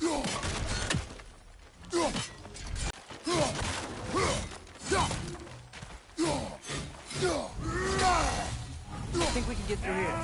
I think we can get through here.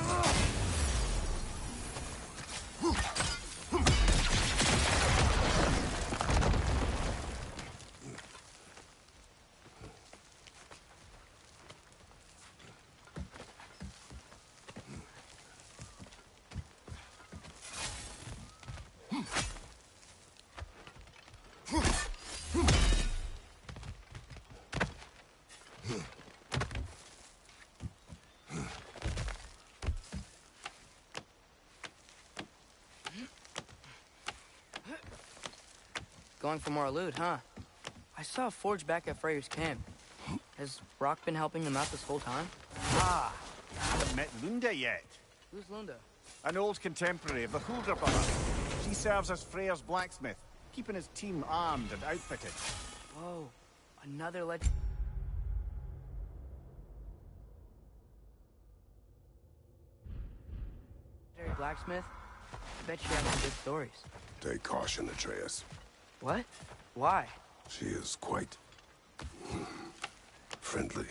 Going for more loot, huh? I saw a forge back at Freyr's camp. Has Brock been helping them out this whole time? Ah, I haven't met Lunda yet. Who's Lunda? An old contemporary of the Hulder brother. She serves as Freyr's blacksmith, keeping his team armed and outfitted. Whoa, another legendary blacksmith? I bet she has some good stories. Take caution, Atreus. What? Why? She is quite... friendly.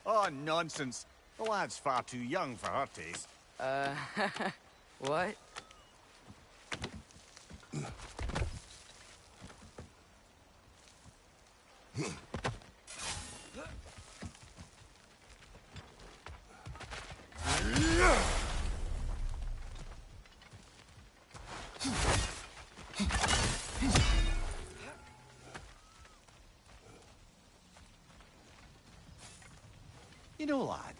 Oh, nonsense. The lad's far too young for her taste. What? You know, lad,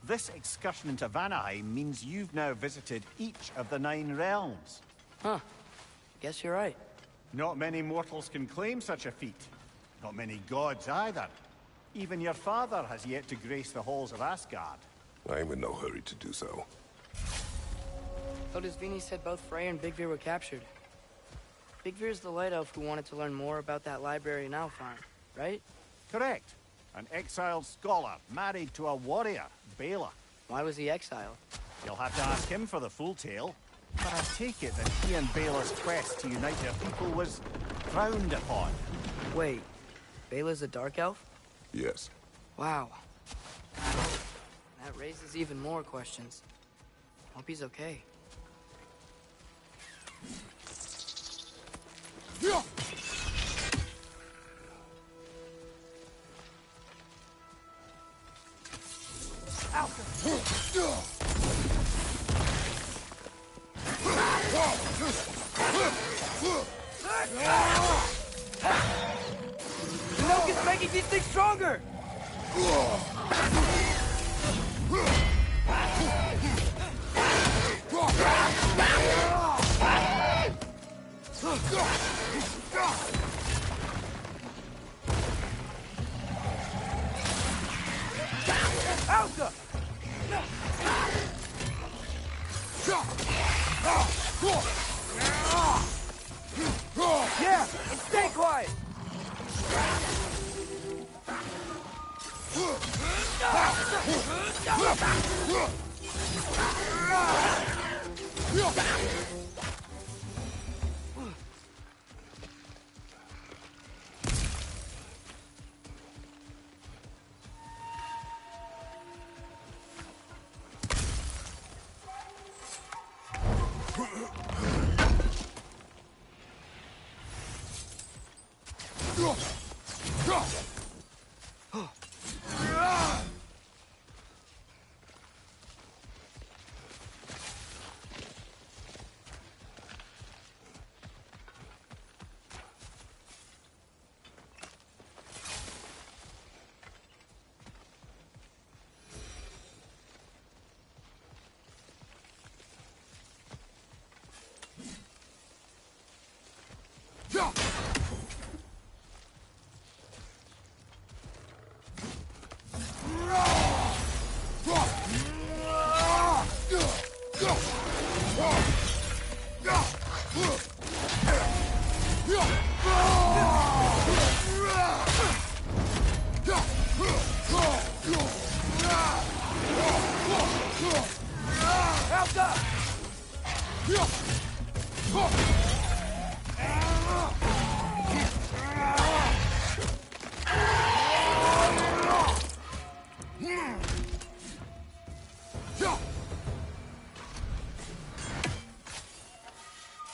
this excursion into Vanaheim means you've now visited each of the 9 realms. Huh. Guess you're right. Not many mortals can claim such a feat. Not many gods either. Even your father has yet to grace the halls of Asgard. I am in no hurry to do so. Odysvini said both Frey and Bigvir were captured. Bigvir's the light elf who wanted to learn more about that library in Alfheim, right? Correct. An exiled scholar married to a warrior, Bela. Why was he exiled? You'll have to ask him for the full tale. But I take it that he and Bela's quest to unite their people was frowned upon. Wait, Bela's a dark elf? Yes. Wow. That raises even more questions. Hope he's okay. The milk is making these things stronger! Alka! Yeah, and stay quiet!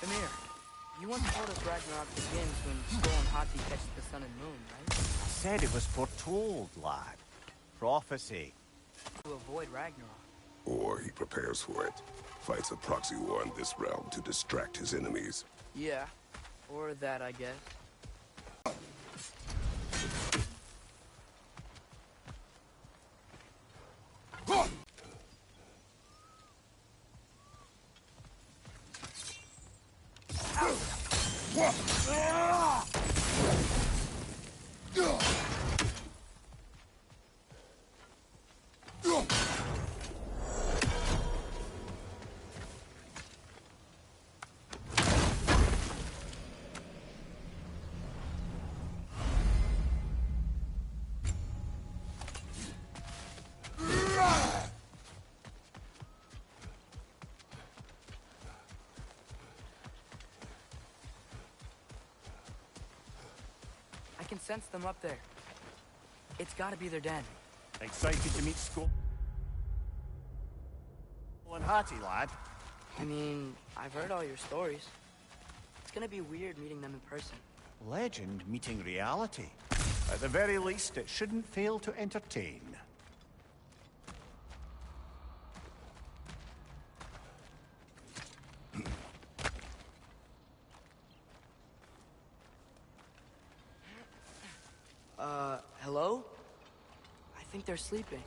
Come here. You once told us Ragnarok begins when Skull and Hati catch the sun and moon, right? I said it was foretold, lad. Prophecy. To avoid Ragnarok. Or he prepares for it. Fights a proxy war in this realm to distract his enemies. Yeah. Or that, I guess. I can sense them up there. It's gotta be their den. Excited to meet Skull and Hattie, lad. I mean, I've heard all your stories. It's gonna be weird meeting them in person. Legend meeting reality. At the very least, it shouldn't fail to entertain. Hello? I think they're sleeping.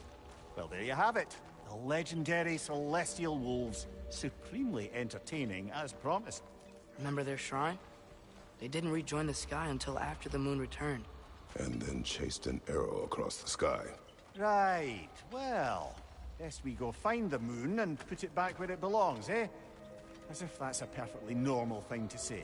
Well, there you have it. The legendary celestial wolves. Supremely entertaining, as promised. Remember their shrine? They didn't rejoin the sky until after the moon returned. And then chased an arrow across the sky. Right. Well, best we go find the moon and put it back where it belongs, eh? As if that's a perfectly normal thing to say.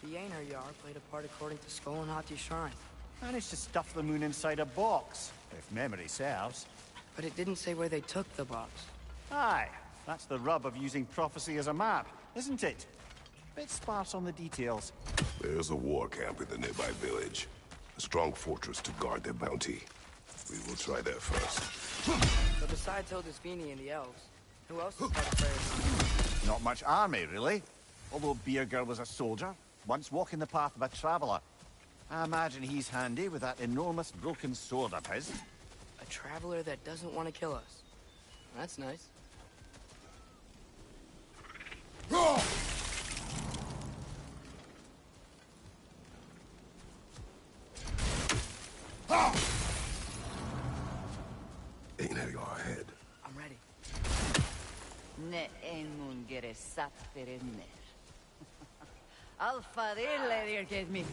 The Einherjar played a part according to Skull and Hati's shrine. Managed to stuff the moon inside a box, if memory serves. But it didn't say where they took the box. Aye, that's the rub of using prophecy as a map, isn't it? Bit sparse on the details. There's a war camp in the nearby village. A strong fortress to guard their bounty. We will try there first. So besides Hildisvini and the elves, who else is part of Freyr's army? Not much army, really. Although Birger was a soldier, once walking the path of a traveler. I imagine he's handy with that enormous broken sword of his. A traveler that doesn't want to kill us. That's nice. Einherjar ahead. I'm ready. Ne en gere satt berenner. Alfa dille dirket mitt.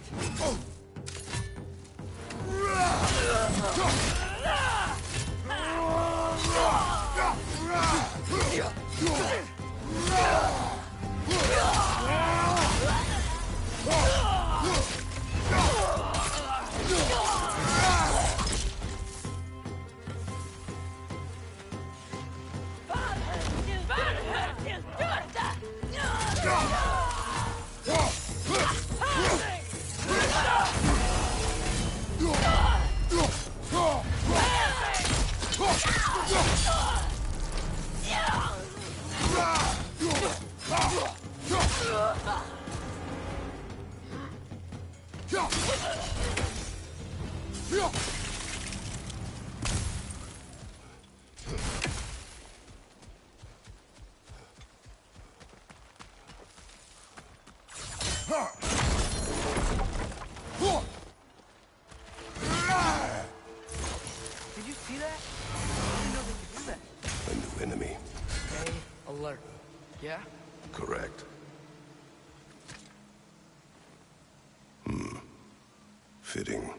Did you see that? I didn't know they could do that. A new enemy. Stay alert. Yeah? Correct. Fitting.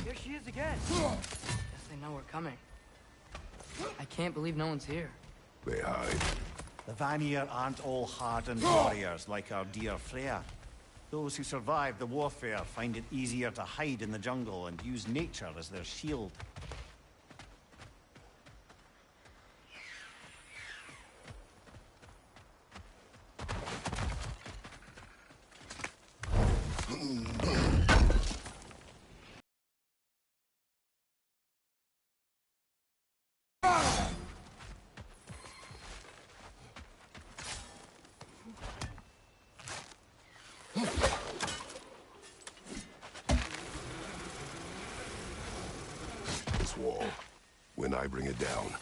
There she is again. Guess they know we're coming. I can't believe no one's here. They hide. The Vanir aren't all hardened warriors like our dear Freya. Those who survive the warfare find it easier to hide in the jungle and use nature as their shield. and I bring it down.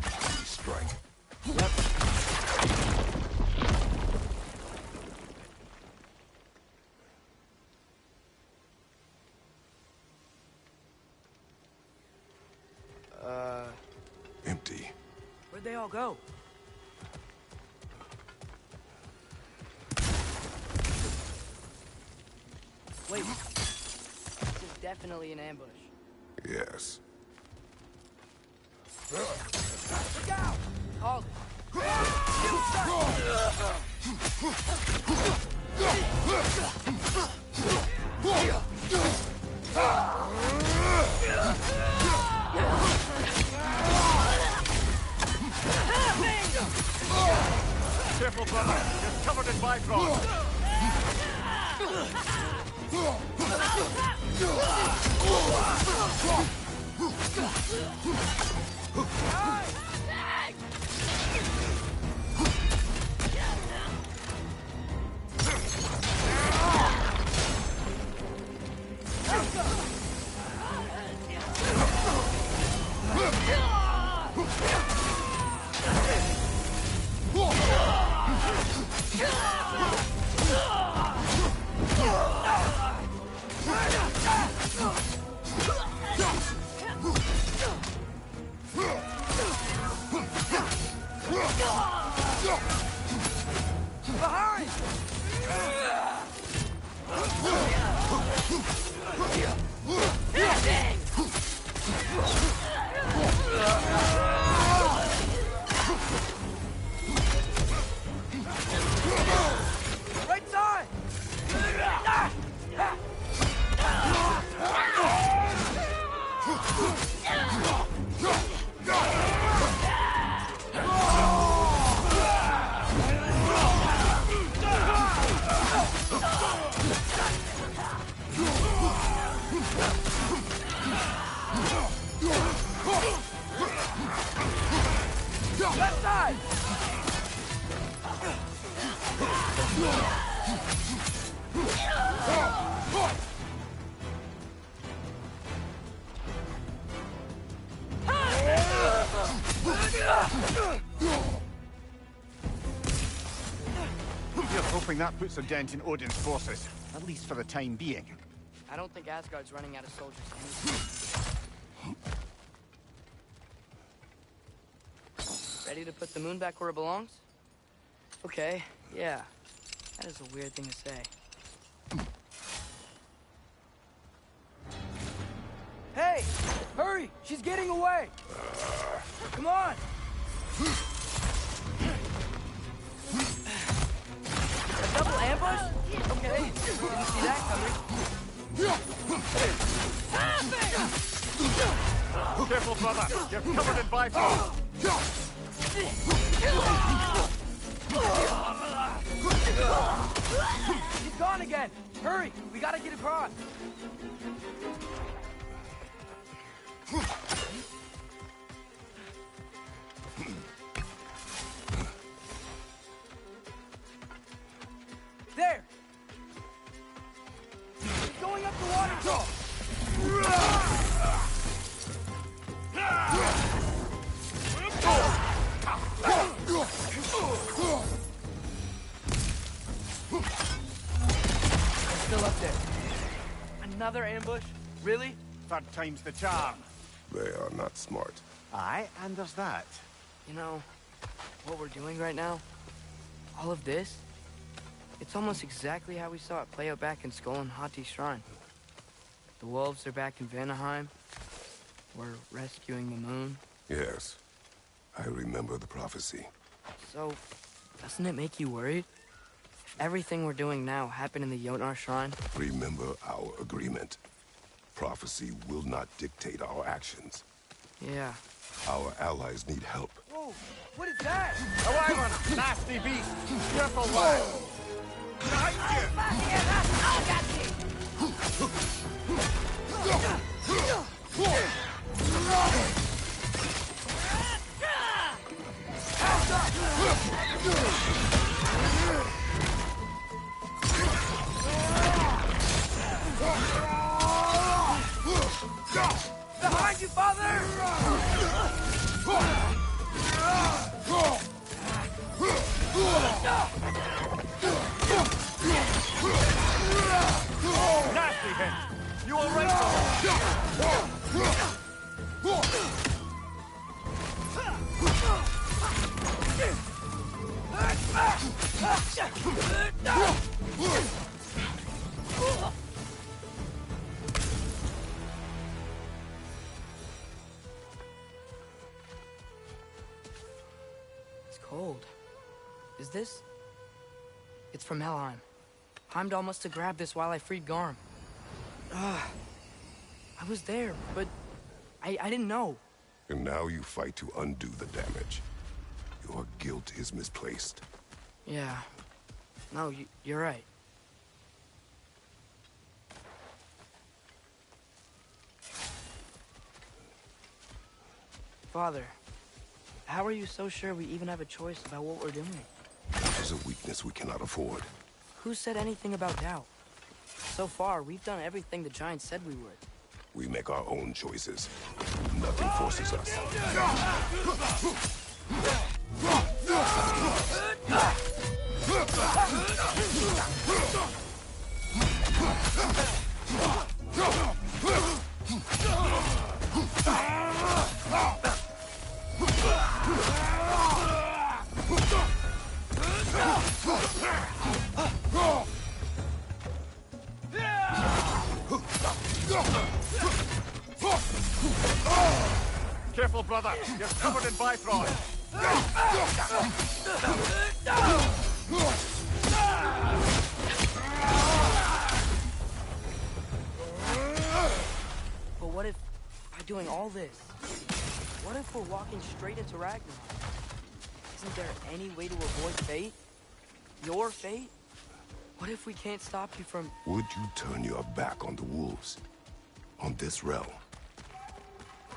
We strike. Yep. Empty. Where'd they all go? Wait. This is definitely an ambush. Yes. Look out! Called it. Careful, brother. You're covered in Bifrost. Right side! Left side! You're hoping that puts a dent in Odin's forces, at least for the time being. I don't think Asgard's running out of soldiers anytime. Ready to put the moon back where it belongs? Okay, yeah. That is a weird thing to say. Hey! Hurry! She's getting away! Come on! A double ambush? Okay, didn't see that coming. Careful, brother. You're covered in Bifrost. He's gone again! Hurry! We gotta get across! There! He's going up the waterfall! Still up there. Another ambush? Really? Third time's the charm. They are not smart. Aye, and there's that. You know, what we're doing right now, all of this, it's almost exactly how we saw it play out back in Skull and Hati's shrine. The wolves are back in Vanaheim. We're rescuing the moon. Yes. I remember the prophecy. So, doesn't it make you worried? If everything we're doing now happened in the Jotnar shrine? Remember our agreement. Prophecy will not dictate our actions. Yeah. Our allies need help. Whoa! What is that? A wyvern! Nasty beast! Careful, lad! Behind you, father! It's cold. Is this? It's from Helheim. Heimdall must have grabbed this while I freed Garm. I was there, but I didn't know. And now you fight to undo the damage. Your guilt is misplaced. Yeah. No, you're right. Father, how are you so sure we even have a choice about what we're doing? This is a weakness we cannot afford. Who said anything about doubt? So far, we've done everything the Giants said we would. We make our own choices. Nothing forces us. Careful, brother. You're covered in Bifrost. But what if, by doing all this, what if we're walking straight into Ragnarok? Isn't there any way to avoid fate? Your fate? What if we can't stop you from... Would you turn your back on the wolves? On this realm?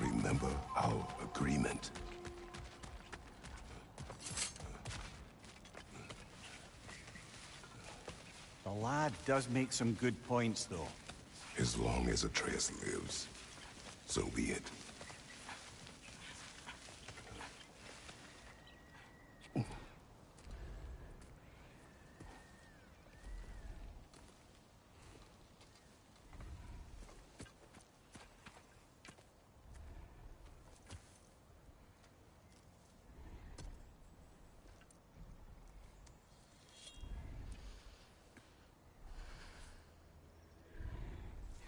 Remember our agreement. The lad does make some good points, though. As long as Atreus lives, so be it.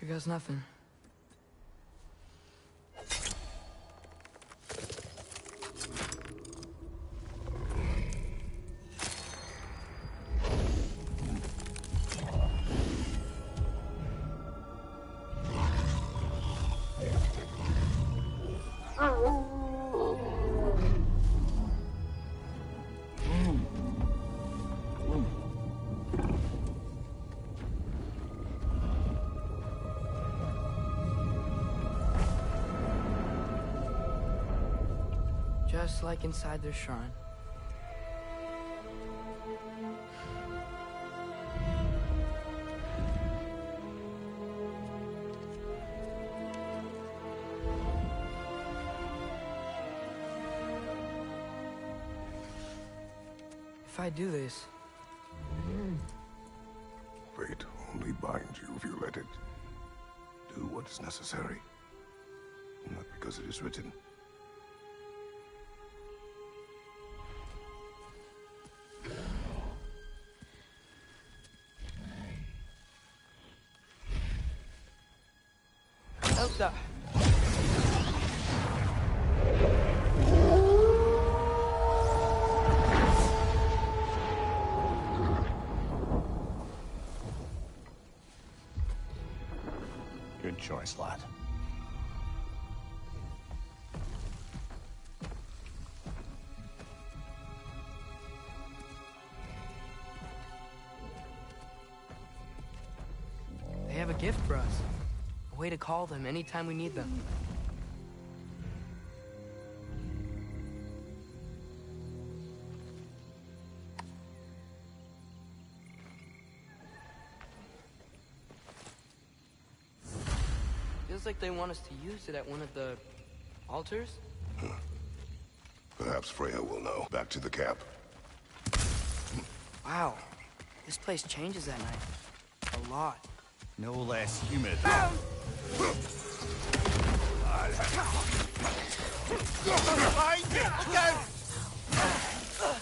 Here goes nothing. Just like inside their shrine. If I do this... Fate only binds you if you let it. Do what is necessary. Not because it is written. Elsa! Good choice, lad. They have a gift for us. A way to call them anytime we need them. Feels like they want us to use it at one of the altars? Perhaps Freya will know. Back to the camp. Wow. This place changes at night. A lot. No less humid. Behind you! Look out!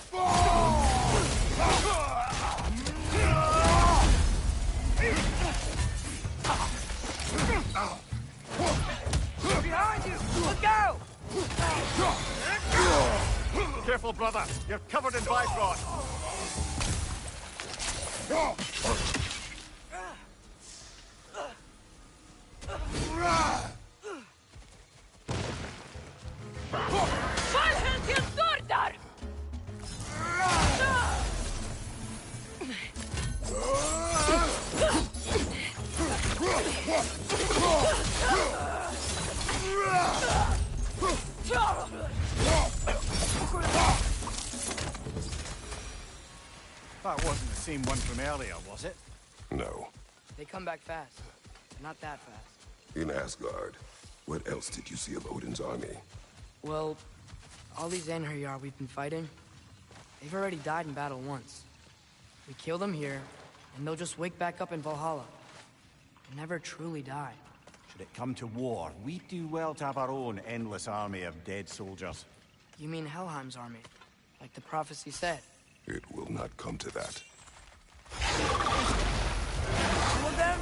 careful, brother. You're covered in bifrost. That wasn't the same one from earlier, was it? No. They come back fast. Not that fast. In Asgard, what else did you see of Odin's army? Well, all these Einherjar we've been fighting, they've already died in battle once. We kill them here, and they'll just wake back up in Valhalla. And never truly die. Should it come to war, we do well to have our own endless army of dead soldiers. You mean Helheim's army? Like the prophecy said. It will not come to that. One down?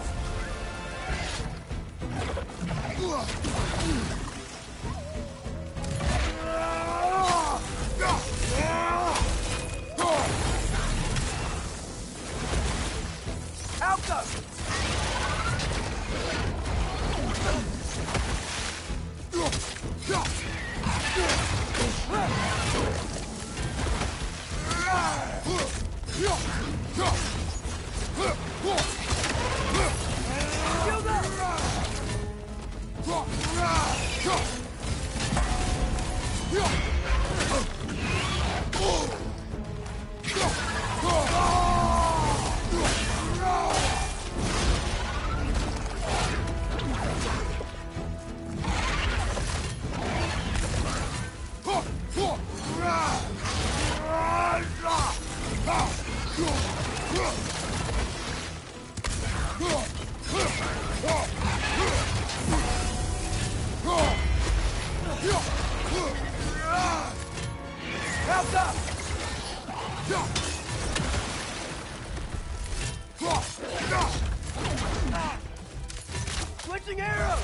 Alka! Switching arrows!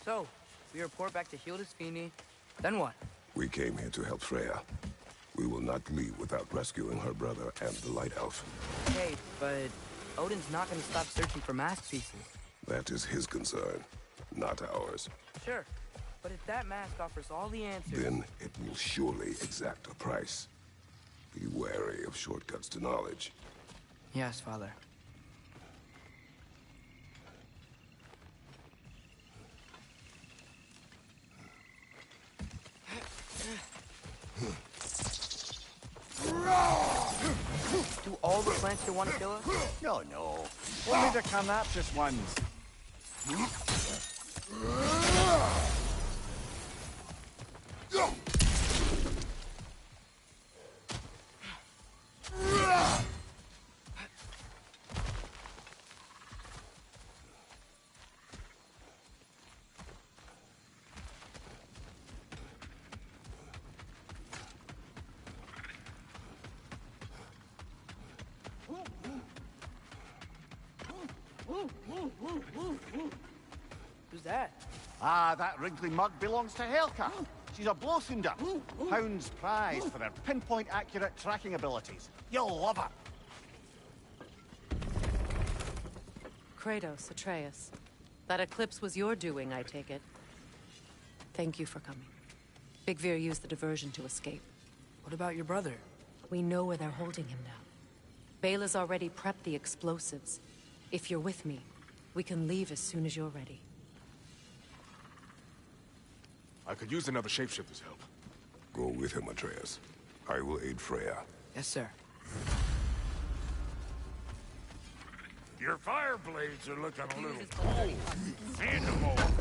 So, we report back to Hildisvini. Then what? We came here to help Freya. We will not leave without rescuing her brother and the Light Elf. Okay, but Odin's not gonna stop searching for mask pieces. That is his concern, not ours. Sure, but if that mask offers all the answers... Then it will surely exact a price. Be wary of shortcuts to knowledge. Yes, Father. Do all the plants here want to kill us? No, no. Only the carnivorous ones. Who's that? Ah, that wrinkly mug belongs to Helka. She's a Blothunder. Hound's prize for her pinpoint accurate tracking abilities. You'll love her. Kratos, Atreus. That eclipse was your doing, I take it. Thank you for coming. Big Veer used the diversion to escape. What about your brother? We know where they're holding him now. Bela's already prepped the explosives. If you're with me, we can leave as soon as you're ready. I could use another shapeshifter's help. Go with him, Atreus. I will aid Freya. Yes, sir. Your fire blades are looking a little cold. Hand them over.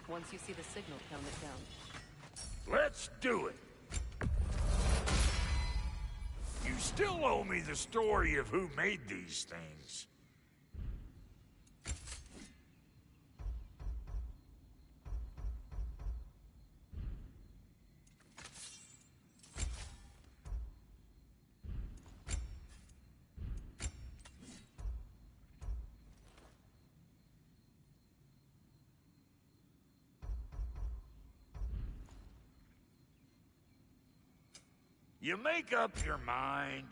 Once you see the signal, count it down. Let's do it. You still owe me the story of who made these things. You make up your mind.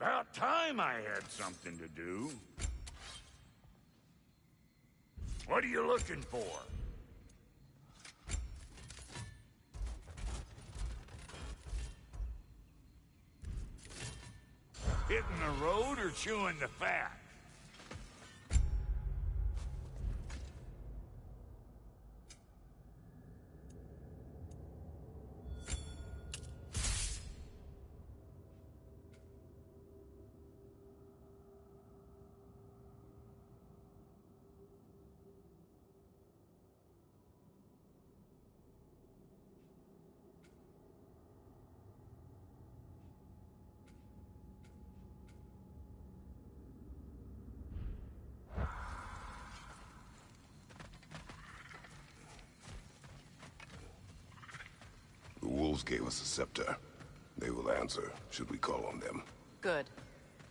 About time I had something to do. What are you looking for? Hitting the road or chewing the fat? The wolves gave us a scepter. They will answer, should we call on them. Good.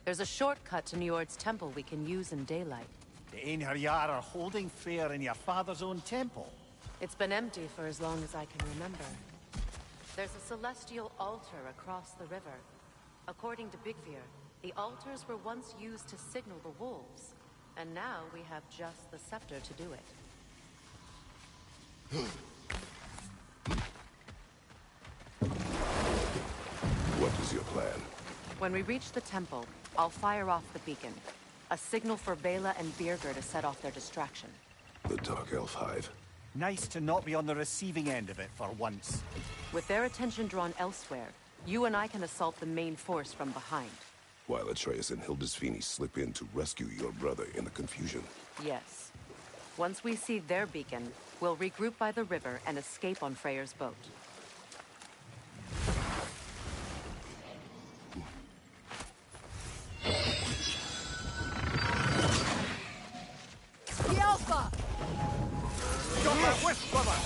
There's a shortcut to Njord's temple we can use in daylight. The Einherjar are holding fair in your father's own temple. It's been empty for as long as I can remember. There's a celestial altar across the river. According to Big Veer, the altars were once used to signal the wolves. And now we have just the scepter to do it. What is your plan? When we reach the temple, I'll fire off the beacon. A signal for Bela and Birger to set off their distraction. The Dark Elf Hive. Nice to not be on the receiving end of it for once. With their attention drawn elsewhere, you and I can assault the main force from behind. While Atreus and Hildisvini slip in to rescue your brother in the confusion. Yes. Once we see their beacon, we'll regroup by the river and escape on Freyr's boat. The Alpha! Got my whisk, brother!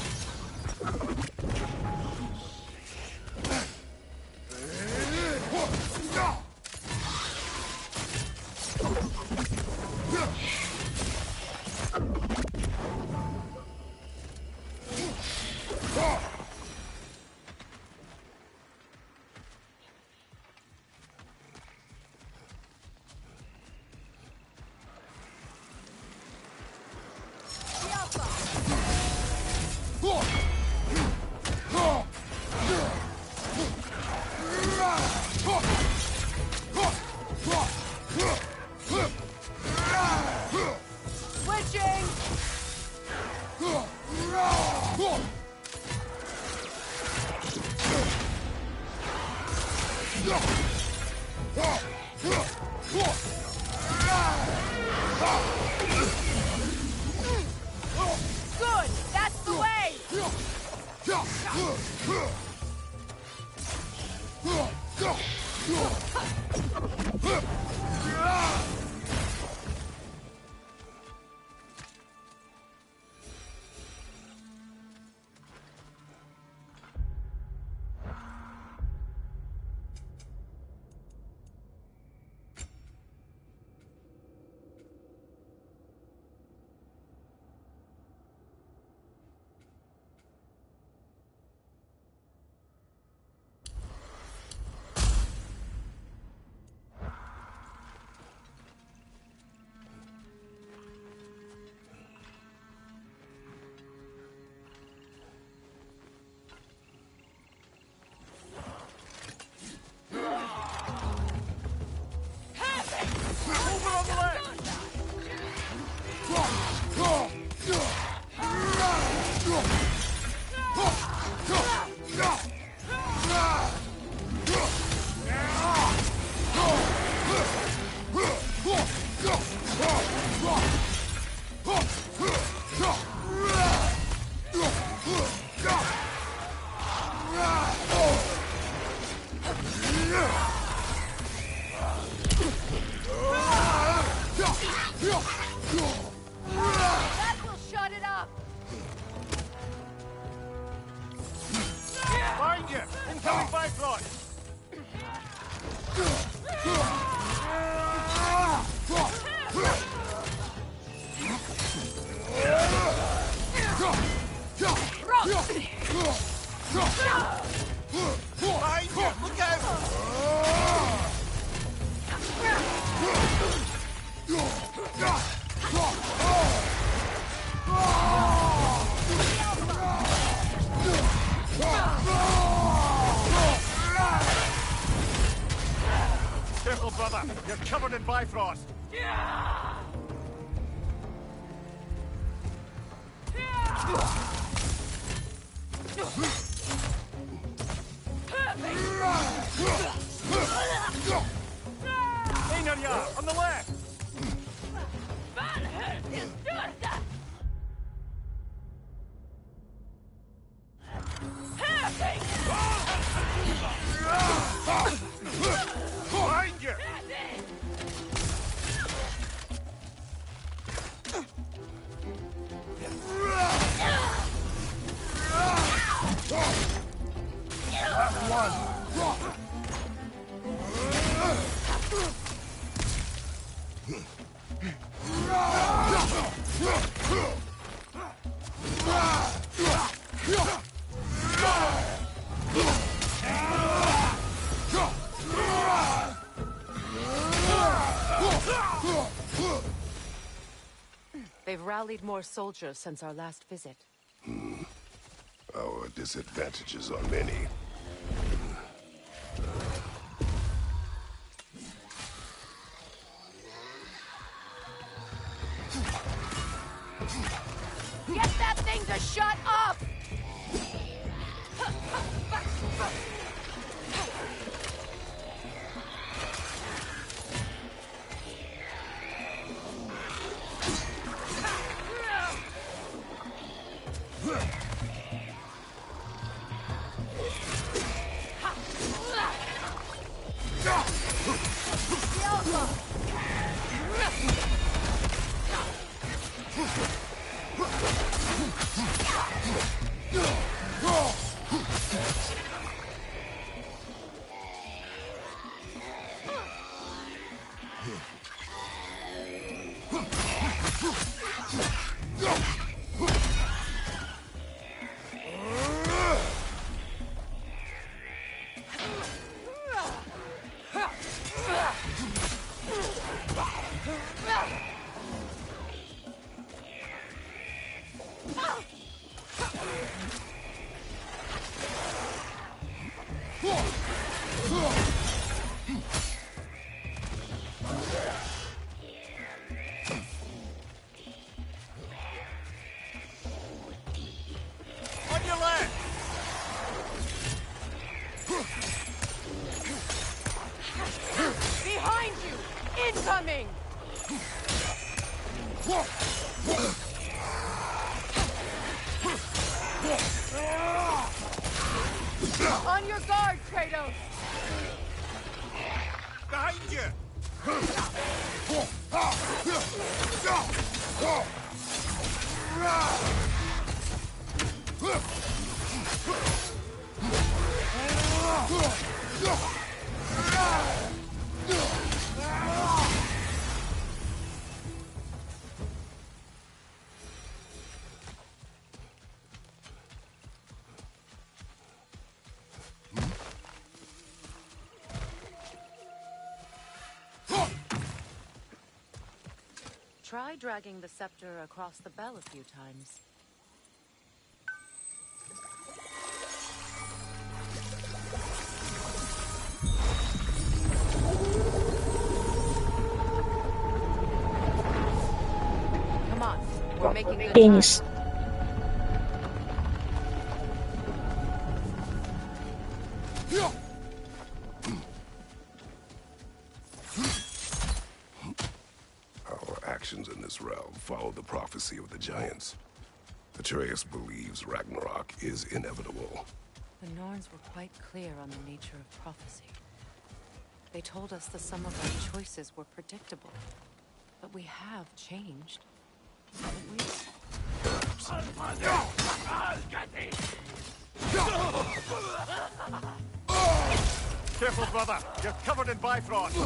Good! That's the way! That will shut it up! Find you! Incoming Bifrost! Behind you! Look out! Careful, brother! You're covered in Bifrost! Einarja, on the left! Behind you! They've rallied more soldiers since our last visit. Our disadvantages are many. Get that thing to shut up! guard, Kratos! Behind you! Try dragging the scepter across the bell a few times. Come on, we're making good time. Денис. Our actions in this realm follow the prophecy of the giants. Atreus believes Ragnarok is inevitable. The Norns were quite clear on the nature of prophecy. They told us the sum of our choices were predictable. But we have changed, haven't we? Careful, brother. You're covered in Bifrost.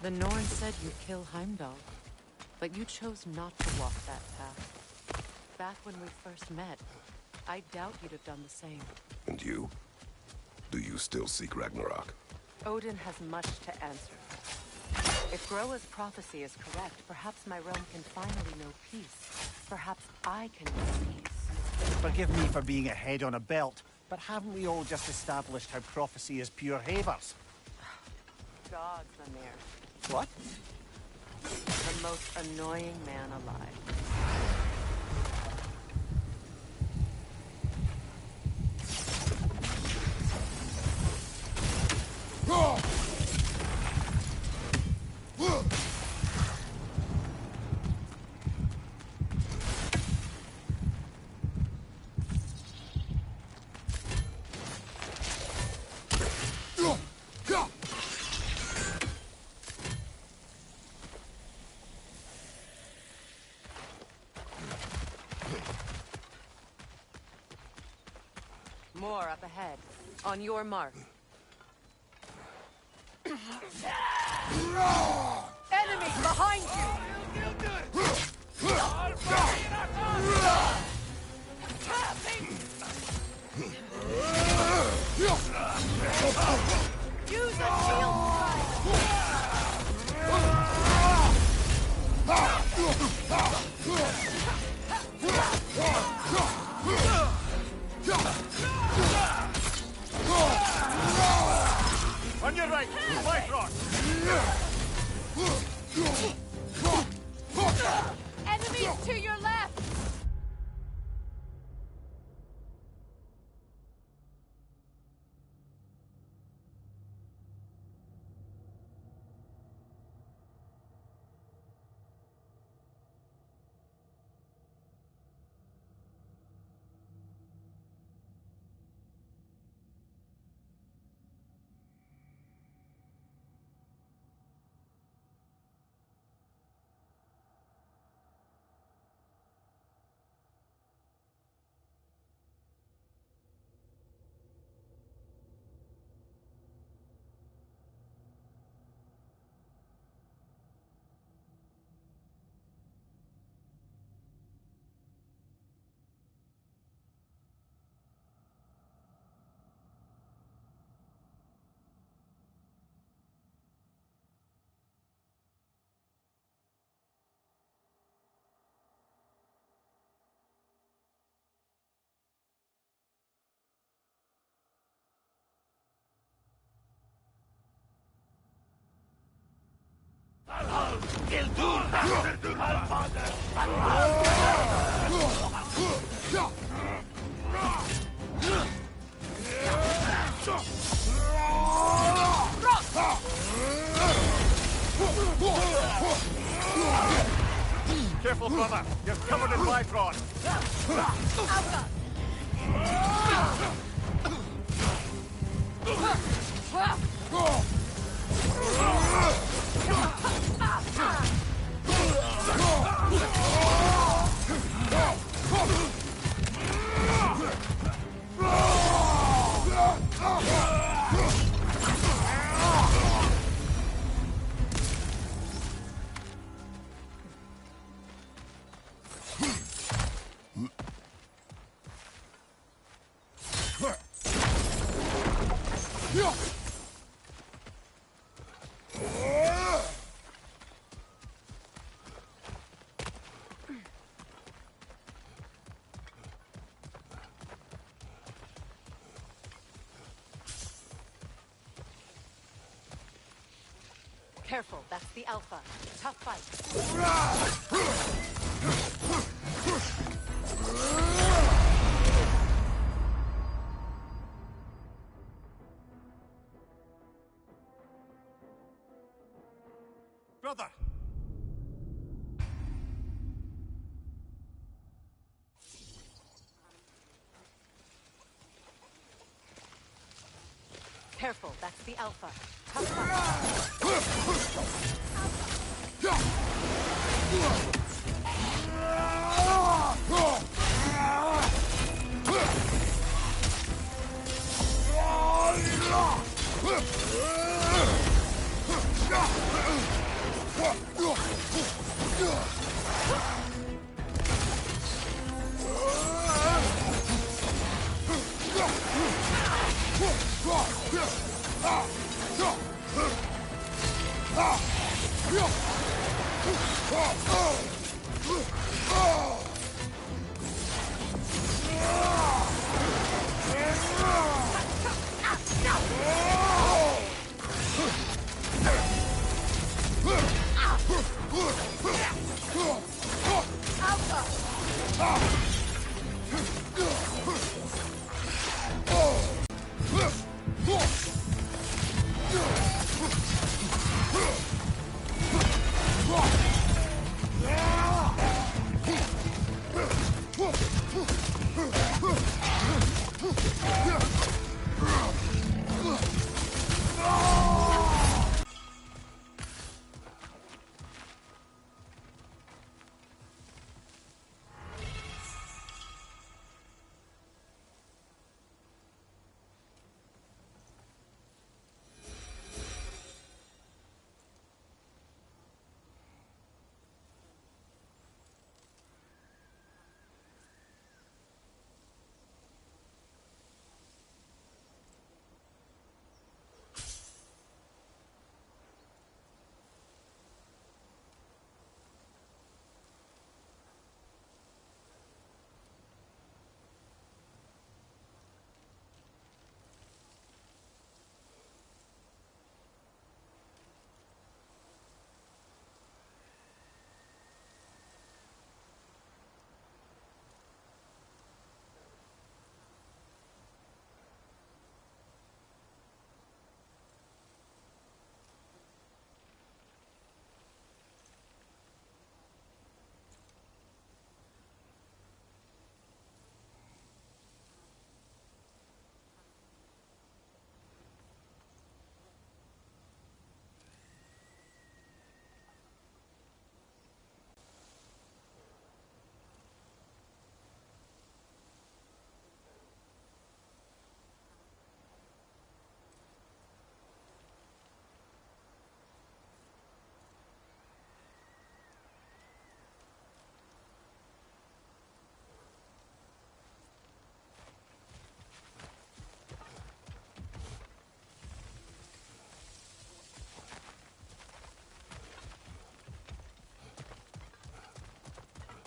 The Norn said you'd kill Heimdall, but you chose not to walk that path. Back when we first met, I doubt you'd have done the same. And you? Do you still seek Ragnarok? Odin has much to answer. If Groa's prophecy is correct, perhaps my realm can finally know peace. Perhaps I can know peace. Forgive me for being a head on a belt, but haven't we all just established how prophecy is pure havers? Gods, Mimir. What? The most annoying man alive. More up ahead. On your mark. Enemy behind you! Use a shield On your right, Bifrost! Enemies to your left! Careful, brother. You're covered in Bifrost. Careful, that's the Alpha. Tough fight. Brother! Careful, that's the Alpha. Tough fight.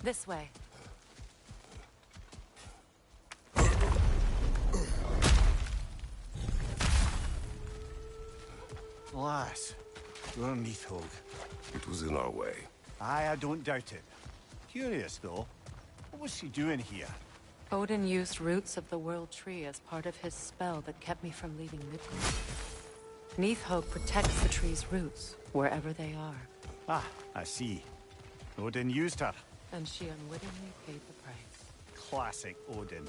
This way. Lass, you're Neathog. It was in our way. Aye, I don't doubt it. Curious, though. What was she doing here? Odin used roots of the World Tree as part of his spell that kept me from leaving Midgard. Neathhope protects the tree's roots, wherever they are. Ah, I see. Odin used her. And she unwittingly paid the price. Classic Odin.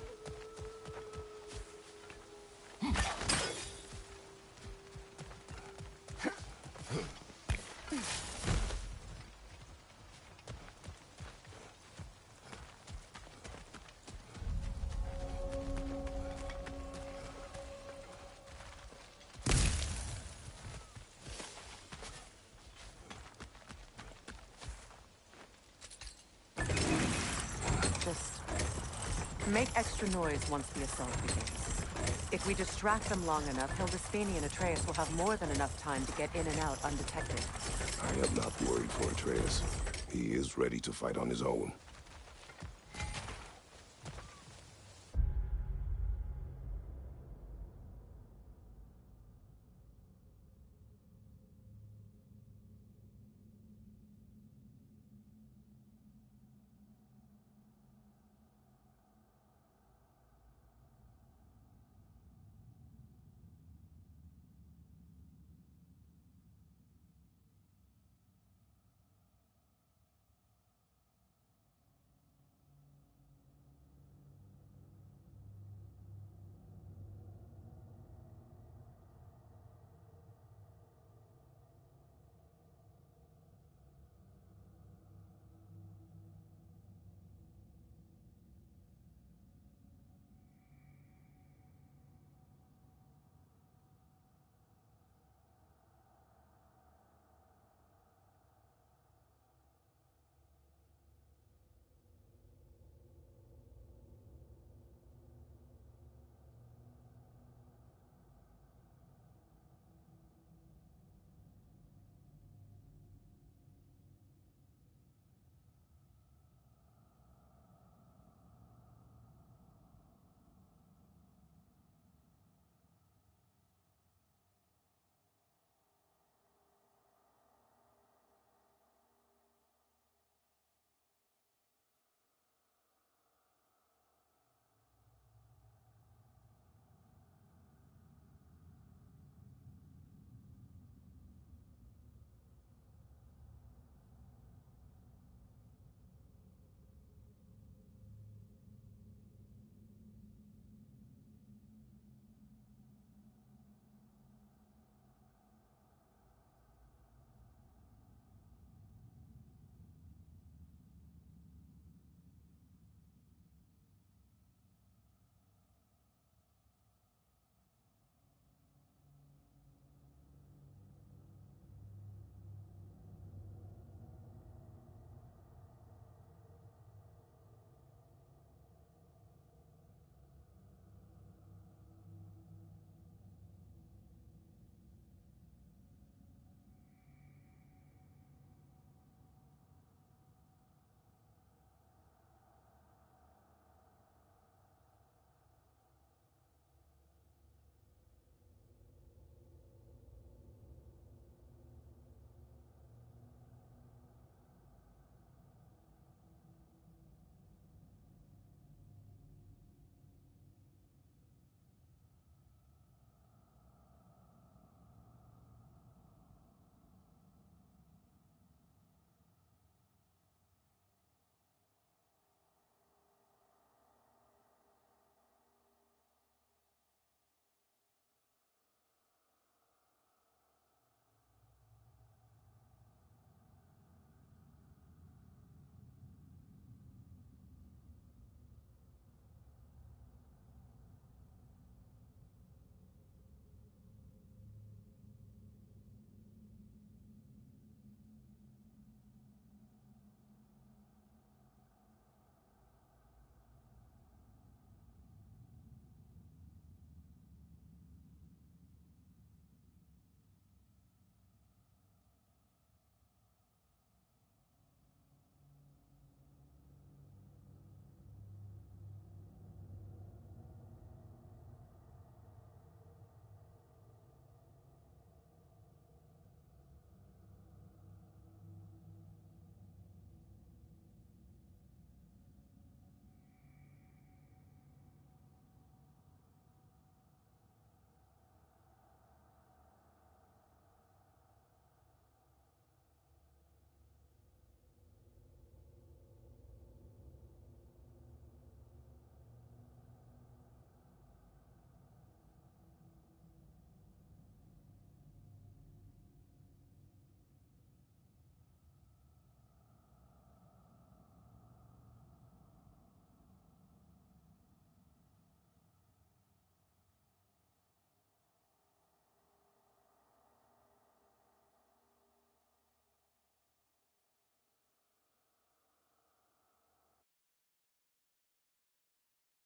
Just make extra noise once the assault begins. If we distract them long enough, Hildisfini and Atreus will have more than enough time to get in and out undetected. I am not worried for Atreus. He is ready to fight on his own.